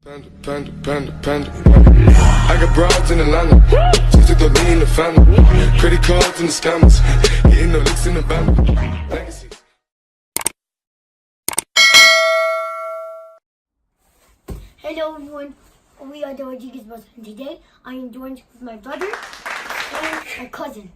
Panda. I got broads in Atlanta. Just to throw me in the family. Credit cards and the scammers. Getting no licks in the band. Legacies. Hello everyone, we are the Rodriguez Brothers, and today I am joined with my brother and my cousin.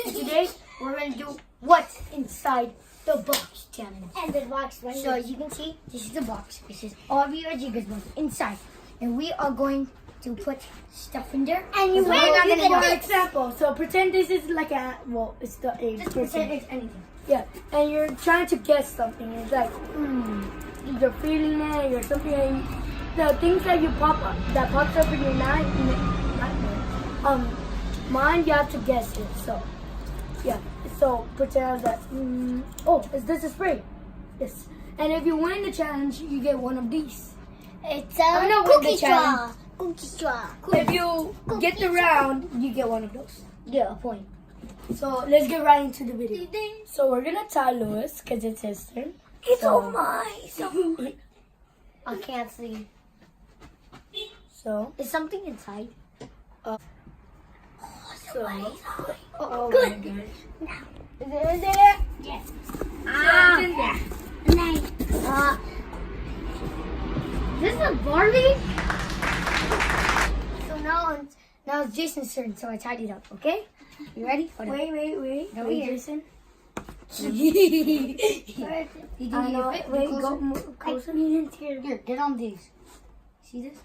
And today we're going to do what's inside the box challenge. And the box right So as you can see, this is the box. This is all the Rodriguez Brothers inside. And we are going to put stuff in there. And you So win, we're not you gonna get do this. Example. So pretend this is like a it's the a Just person. pretend it's anything. Yeah, and you're trying to guess something. It's like you're feeling it, you're something. And the things that that pops up in your mind, you have to guess it. So yeah, so pretend that is this a spray? Yes. And if you win the challenge, you get one of these. It's I'm a not with cookie the straw. challenge. Cookie straw. If you get the round, you get one of those. Yeah, a point. So let's get right into the video. So we're gonna tell Lewis because it's his turn. It's So- all mine. I can't see. So, Is something inside? so Oh, Good. my gosh. Is it? Yes. Nice. This is a Barbie? So now it's Jason's turn, so I tied it up, okay? You ready? Hold on. wait, Over here. Jason. You I think know. you fit? Wait, Closer. go closer. Here, get on these. See this?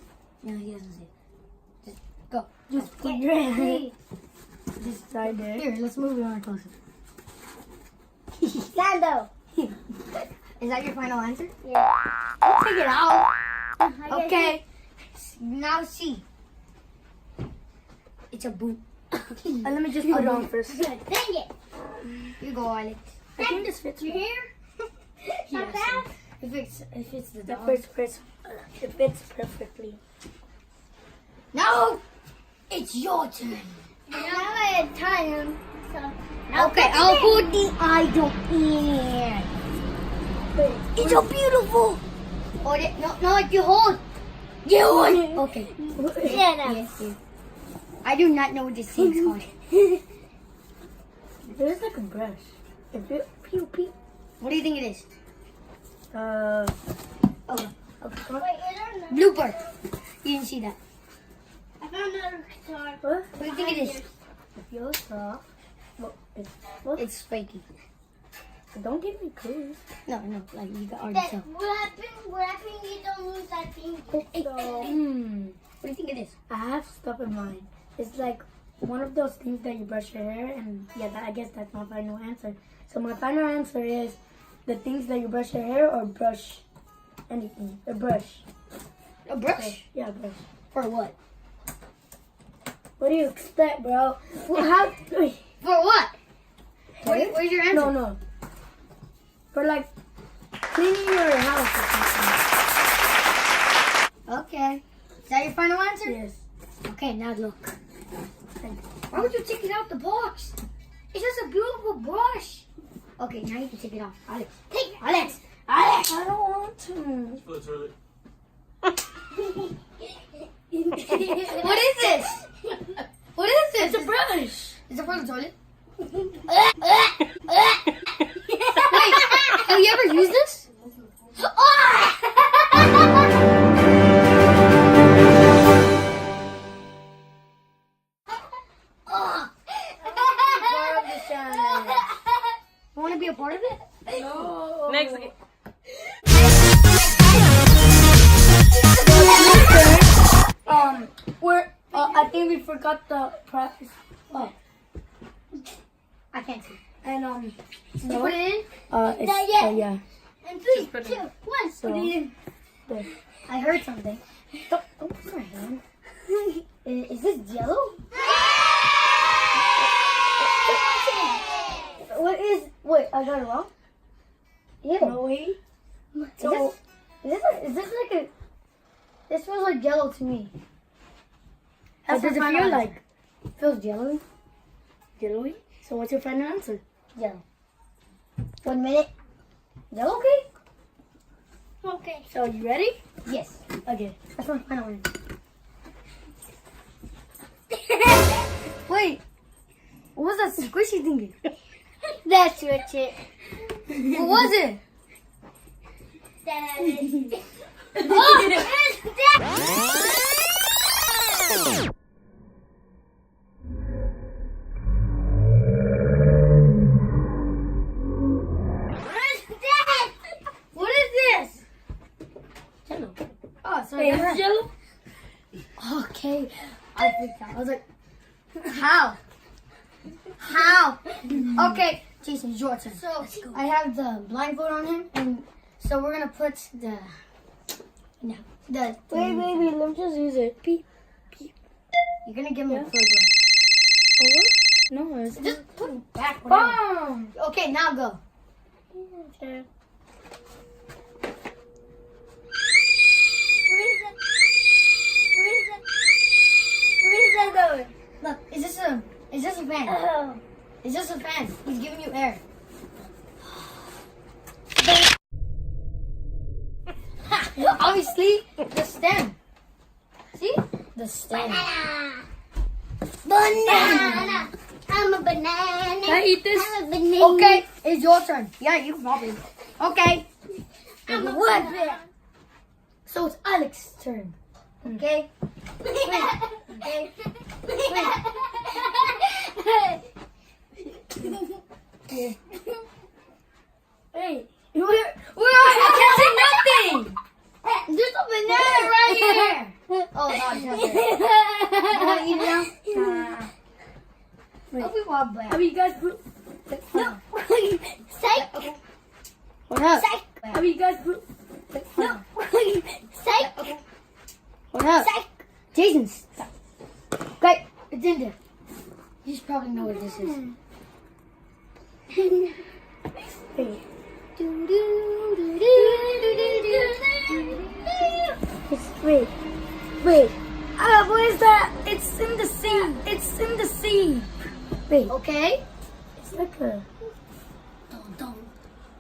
No, he doesn't see it. Just go. Just put your hand this side there. Here, let's move it on closer. Sando. Is that your final answer? Yeah. Take it out. Okay. Okay. Now see. It's a boot. Let me just put it on first. Good. Dang it. You go, Alex. I think this fits. You hear? Not bad. If it's the The dog. first fits. It fits perfectly. No! It's your turn. Now I had time. So. Okay, I'll put the idol in. It's so beautiful. Hold it. No, you hold. You hold. Okay. Yeah, no. Yes. I do not know what this thing's called. There's like a brush. If it pew. What do you think it is? Uh, Oh, Wait, I don't know. blooper. You didn't see that. I found another guitar. what? What do you think it is? It feels soft. What? It's spiky. Don't give me clues. No, like you got already That, tell. what happened you don't lose that thing? So, What do you think it is? I have stuff in mind. It's like one of those things that you brush your hair, and yeah, I guess that's my final answer. So my final answer is the things that you brush your hair or brush anything. A brush. A brush? Yeah, a brush. For what? What do you expect, bro? Well, how? For what? Where's your answer? No. For like cleaning your house or Okay. Is that your final answer? something. Yes. Okay, now look. Why would you take it out the box? It's just a beautiful brush. Okay, now you can take it off. Alex. Take it. Alex. I don't want to. What is this? What is this? It's a brush. Is it for the toilet? Wait, have you ever used this? You want to be a part of it? No. Next game. We're. I think we forgot the prize. Oh, I can't see. and You put it in? it's Not yet. yeah. And 3, put it 2, 1. So there. I heard something. Don't put your hand. Is this Jello? What is? Wait, I got it wrong. Ew. No way. So Is this like a? This feels like Jello to me. what does it my feel final like? answer. Feels jello-y. Jello-y? So what's your final answer? Jello. 1 minute. Jello, okay? Okay. So you ready? Yes. Okay. That's my final one. Wait. What was that squishy thingy? That's what it. What was it? That is. Oh, it's that. Where's that? What is this? Jello. Oh, so Wait, is it Jello? Okay. I freaked out. I was like, how? How? Okay, Jason, it's your turn. So, I have the blindfold on him, and so we're gonna put the. No, the. Wait, let me just use it. Peep. You're gonna give me a Yeah. program. Oh, what? No, it's Just put it back. whatever. Bomb! Okay, now go. Okay. where's that going? Look, is this a fan? Oh. Is this a fan? He's giving you air. Obviously, the stem. See? The stem. Banana. I'm a banana. Can I eat this? I'm a banana. Okay, it's your turn. Yeah, you can probably. Okay. I'm a What? banana. So it's Alex's turn. Okay? Okay? Hey. Where are you? I can't see nothing! There's a banana right here! Oh, no, it's not there. You want to eat it now? Wait. I'll be wild black. Have you guys put? No. Psych. What up? Psych. Have you guys put? No. Psych. What up? Psych. Jason, stop. Okay, it's in there. You should probably know what this is. Hey. Wait. What is that? It's in the sea. It's in the sea. Wait. Okay? It's like a. Don't.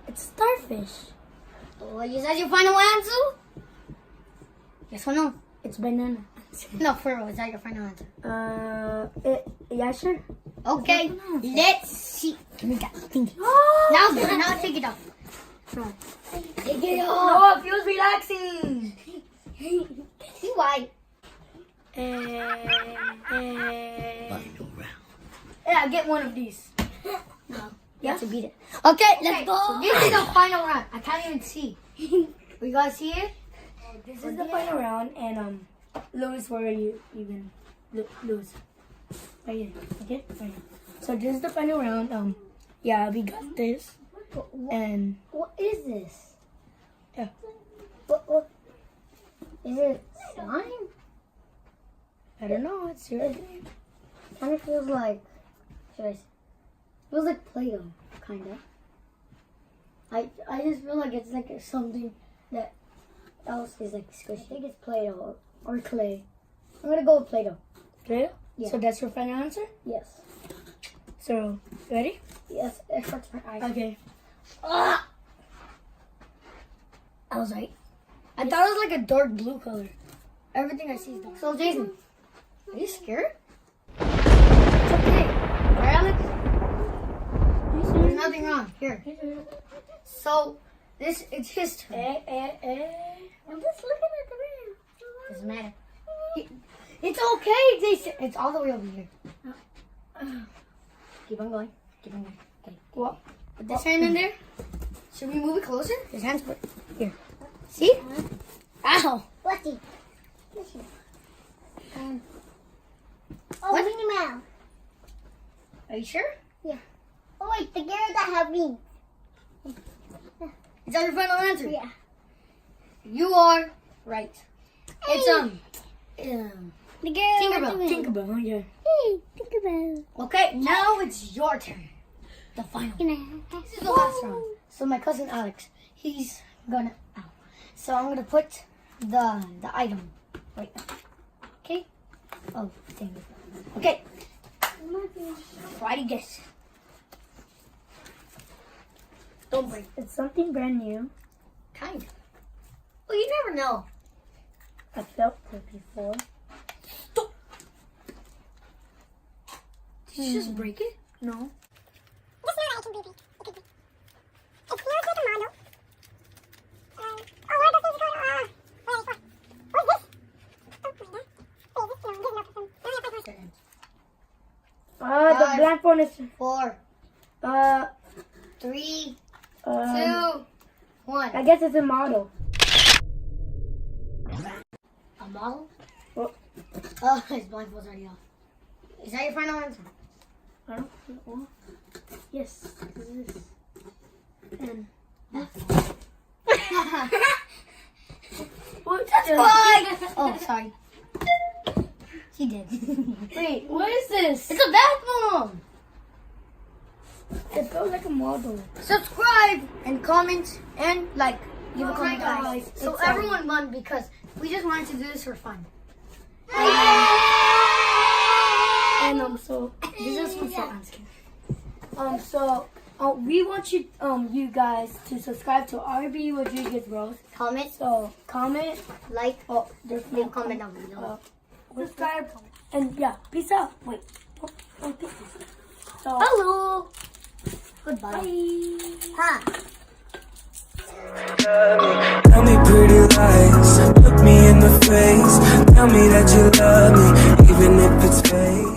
It's starfish. Oh, is that your final answer? Yes or no? It's banana. No, for real, is that your final answer? Yeah, sure. Okay, let's see. Give me that thingy. Now take it off. Take it off. Oh, it feels relaxing. See why? Yeah, get one of these. No, you have to beat it. Okay, let's go. So this is the final round. I can't even see. You guys see it? This is the final round, and lose where you even lose. Right here, okay? Right here. So this is the final round. Yeah, we got this, and What is this? yeah. What? Is it slime? I don't know. It's your game. Kind of feels like. Feels like Play-Doh, kind of. I just feel like it's like something that else is like squishy. I think it's Play-Doh or clay. I'm gonna go with Play-Doh. Okay? Yeah. So that's your final answer. Yes. So ready? Yes, it hurts my eyes. Okay. Ah! I was right. I thought it was like a dark blue color. Everything I see is dark. So, Jason, are you scared? It's okay. Right, Alex? There's nothing wrong. Here. So, it's his turn. I'm just looking at the room. Doesn't matter. It's okay, Jason. It's all the way over here. Keep on going. Okay. What? Put this hand in there. Should we move it closer? His hand's put here. See? Ow! Lucky. Listen. Oh, What? Minnie Mouse. Are you sure? Oh wait, the girl that have me. Is that your final answer? Yeah. You are right. It's The girl Tinkerbell. Tinkerbell. Oh, yeah. Hey, Tinkerbell. Okay, now it's your turn. The final. This is the last round. So my cousin Alex, he's gonna. Ow. So I'm gonna put the item right there. Okay. Oh, dang it. Okay. Try to guess. Don't break. It's something brand new. Kind of. Well, you never know. I felt it before. Did you just break it? No. Just know that it can be big. It could be. It feels like a model. Oh, what are those things called? What is this? Oh my god. Wait, this? No, this is not the The black one is 4, uh 3, um, 2, 1. I guess it's a model. A model? Well, Oh, his blindfold's already off. Is that your final answer? I don't know. Yes, this is. And what? Oh, sorry. He did. Wait, what is this? It's a bathroom. It feels like a model. Subscribe and comment and like. Give a comment, guys. guys. So It's, everyone won because we just wanted to do this for fun. And so this is from so we want you you guys to subscribe to RB Rodriguez Rose. Comment, So comment. like, Oh, there's no leave a comment down below. subscribe and yeah, peace out. Wait, don't pick this. So Hello. Goodbye. bye. Ha. Tell me pretty lies, look me in the face. Tell me that you love me, even if it's fake.